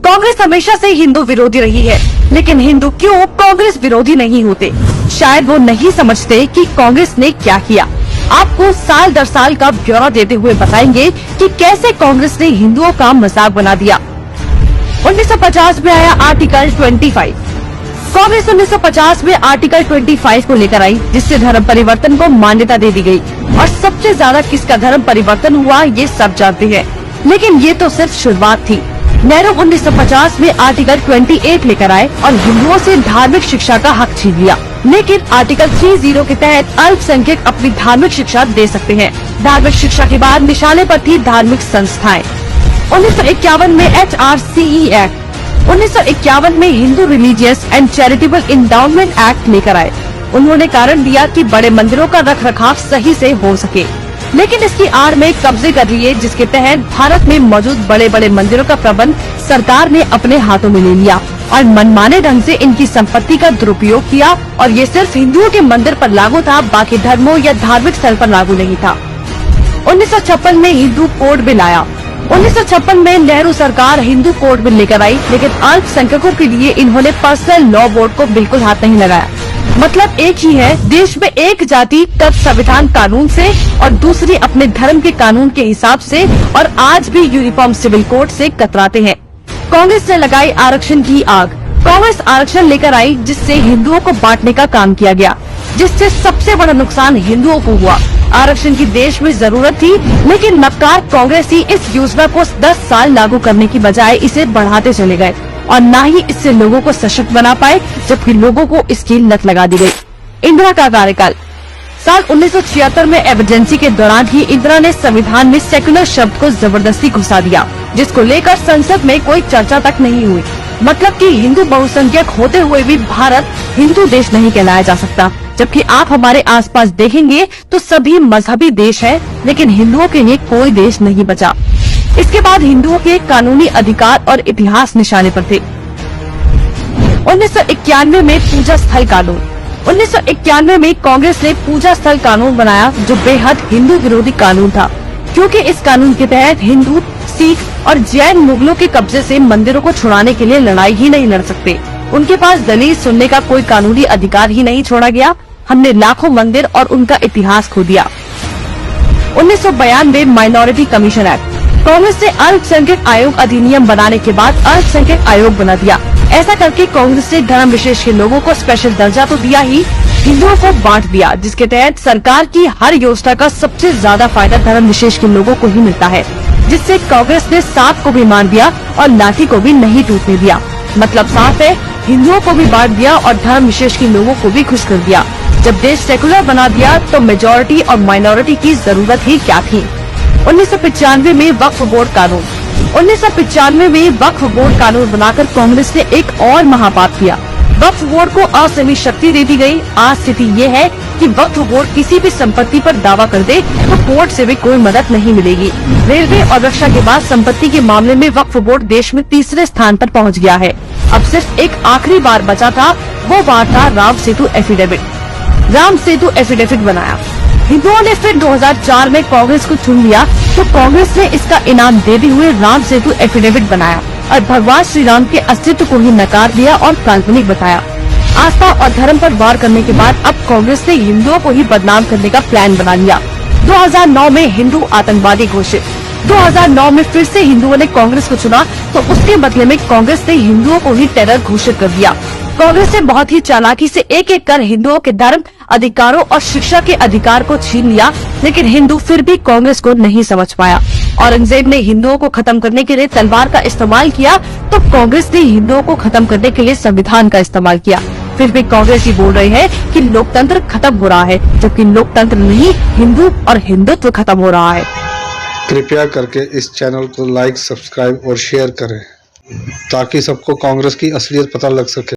कांग्रेस हमेशा से हिंदू विरोधी रही है, लेकिन हिंदू क्यों कांग्रेस विरोधी नहीं होते? शायद वो नहीं समझते कि कांग्रेस ने क्या किया। आपको साल दर साल का ब्यौरा देते हुए बताएंगे कि कैसे कांग्रेस ने हिंदुओं का मजाक बना दिया। 1950 में आया आर्टिकल 25। कांग्रेस 1950 में आर्टिकल 25 को लेकर आई, जिससे धर्म परिवर्तन को मान्यता दे दी गई। और सबसे ज्यादा किसका धर्म परिवर्तन हुआ ये सब जानते हैं, लेकिन ये तो सिर्फ शुरुआत थी। नेहरू 1950 में आर्टिकल 28 लेकर आए और हिंदुओं से धार्मिक शिक्षा का हक छीन लिया। लेकिन आर्टिकल 30 के तहत अल्पसंख्यक अपनी धार्मिक शिक्षा दे सकते हैं। धार्मिक शिक्षा के बाद निशाने पर थी धार्मिक संस्थाएं। 1951 में HRCE एक्ट, 1951 में Hindu religious and charitable endowment act लेकर आए। उन्होंने कारण दिया कि बड़े मंदिरों का रखरखाव सही से हो सके, लेकिन इसकी आड़ में कब्जे कर लिए, जिसके तहत भारत में मौजूद बड़े बड़े मंदिरों का प्रबंध सरकार ने अपने हाथों में ले लिया और मनमाने ढंग से इनकी संपत्ति का दुरुपयोग किया। और ये सिर्फ हिंदुओं के मंदिर पर लागू था, बाकी धर्मों या धार्मिक स्थल पर लागू नहीं था। 1956 में हिंदू कोड बिल आया। 1956 में नेहरू सरकार हिंदू कोड बिल लेकर आई, लेकिन अल्पसंख्यकों के लिए इन्होंने पर्सनल लॉ बोर्ड को बिल्कुल हाथ नहीं लगाया। मतलब एक ही है, देश में एक जाति तब संविधान कानून से और दूसरी अपने धर्म के कानून के हिसाब से, और आज भी यूनिफॉर्म सिविल कोड से कतराते हैं। कांग्रेस ने लगाई आरक्षण की आग। कांग्रेस आरक्षण लेकर आई, जिससे हिंदुओं को बांटने का काम किया गया, जिससे सबसे बड़ा नुकसान हिंदुओं को हुआ। आरक्षण की देश में जरूरत थी, लेकिन मक्कार कांग्रेसी इस योजना को 10 साल लागू करने की बजाय इसे बढ़ाते चले गए और न ही इससे लोगों को सशक्त बना पाए, जबकि लोगों को इसकी लत लगा दी गई। इंदिरा का कार्यकाल। साल 1976 में इमरजेंसी के दौरान ही इंदिरा ने संविधान में सेक्युलर शब्द को जबरदस्ती घुसा दिया, जिसको लेकर संसद में कोई चर्चा तक नहीं हुई। मतलब कि हिंदू बहुसंख्यक होते हुए भी भारत हिंदू देश नहीं कहलाया जा सकता, जबकि आप हमारे आसपास देखेंगे तो सभी मजहबी देश है, लेकिन हिंदुओं के लिए कोई देश नहीं बचा। इसके बाद हिंदुओं के कानूनी अधिकार और इतिहास निशाने पर थे। 1991 में पूजा स्थल कानून। 1991 में कांग्रेस ने पूजा स्थल कानून बनाया, जो बेहद हिंदू विरोधी कानून था, क्योंकि इस कानून के तहत हिंदू, सिख और जैन मुगलों के कब्जे से मंदिरों को छुड़ाने के लिए लड़ाई ही नहीं लड़ सकते। उनके पास दलील सुनने का कोई कानूनी अधिकार ही नहीं छोड़ा गया। हमने लाखों मंदिर और उनका इतिहास खो दिया। 1992 माइनॉरिटी कमीशन एक्ट। कांग्रेस ने अल्पसंख्यक आयोग अधिनियम बनाने के बाद अल्पसंख्यक आयोग बना दिया। ऐसा करके कांग्रेस ने धर्म विशेष के लोगों को स्पेशल दर्जा तो दिया ही, हिंदुओं को बांट दिया, जिसके तहत सरकार की हर योजना का सबसे ज्यादा फायदा धर्म विशेष के लोगों को ही मिलता है, जिससे कांग्रेस ने सांप को भी मार दिया और लाठी को भी नहीं टूटने दिया। मतलब साफ है, हिंदुओं को भी बांट दिया और धर्म विशेष के लोगों को भी खुश कर दिया। जब देश सेकुलर बना दिया तो मेजॉरिटी और माइनॉरिटी की जरूरत ही क्या थी। 1995 में वक्फ बोर्ड कानून। 1995 में वक्फ बोर्ड कानून बनाकर कांग्रेस ने एक और महापाप किया। वक्फ बोर्ड को असीमित शक्ति दे दी गई। आज स्थिति ये है कि वक्फ बोर्ड किसी भी संपत्ति पर दावा कर दे तो कोर्ट से भी कोई मदद नहीं मिलेगी। रेलवे और रक्षा के बाद संपत्ति के मामले में वक्फ बोर्ड देश में तीसरे स्थान पर पहुंच गया है। अब सिर्फ एक आखिरी बार बचा था, वो बार था राम सेतु एफिडेविट। राम सेतु एफिडेविट बनाया। हिंदुओं ने फिर 2004 में कांग्रेस को चुन लिया, तो कांग्रेस ने इसका इनाम देते हुए राम सेतु एफिडेविट बनाया और भगवान श्री राम के अस्तित्व को ही नकार दिया और काल्पनिक बताया। आस्था और धर्म पर वार करने के बाद अब कांग्रेस ने हिंदुओं को ही बदनाम करने का प्लान बना लिया। 2009 में हिंदू आतंकवादी घोषित। 2009 में फिर से हिंदुओं ने कांग्रेस को चुना, तो उसके बदले में कांग्रेस ने हिंदुओं को ही टेरर घोषित कर दिया। कांग्रेस ने बहुत ही चालाकी से एक एक कर हिंदुओं के धर्म, अधिकारों और शिक्षा के अधिकार को छीन लिया, लेकिन हिंदू फिर भी कांग्रेस को नहीं समझ पाया। औरंगजेब ने हिंदुओं को खत्म करने के लिए तलवार का इस्तेमाल किया, तो कांग्रेस ने हिंदुओं को खत्म करने के लिए संविधान का इस्तेमाल किया। फिर भी कांग्रेस ही बोल रही है कि लोकतंत्र खत्म हो रहा है, जबकि लोकतंत्र नहीं, हिंदू और हिंदुत्व खत्म हो रहा है। कृपया करके इस चैनल को लाइक, सब्सक्राइब और शेयर करें, ताकि सबको कांग्रेस की असलियत पता लग सके।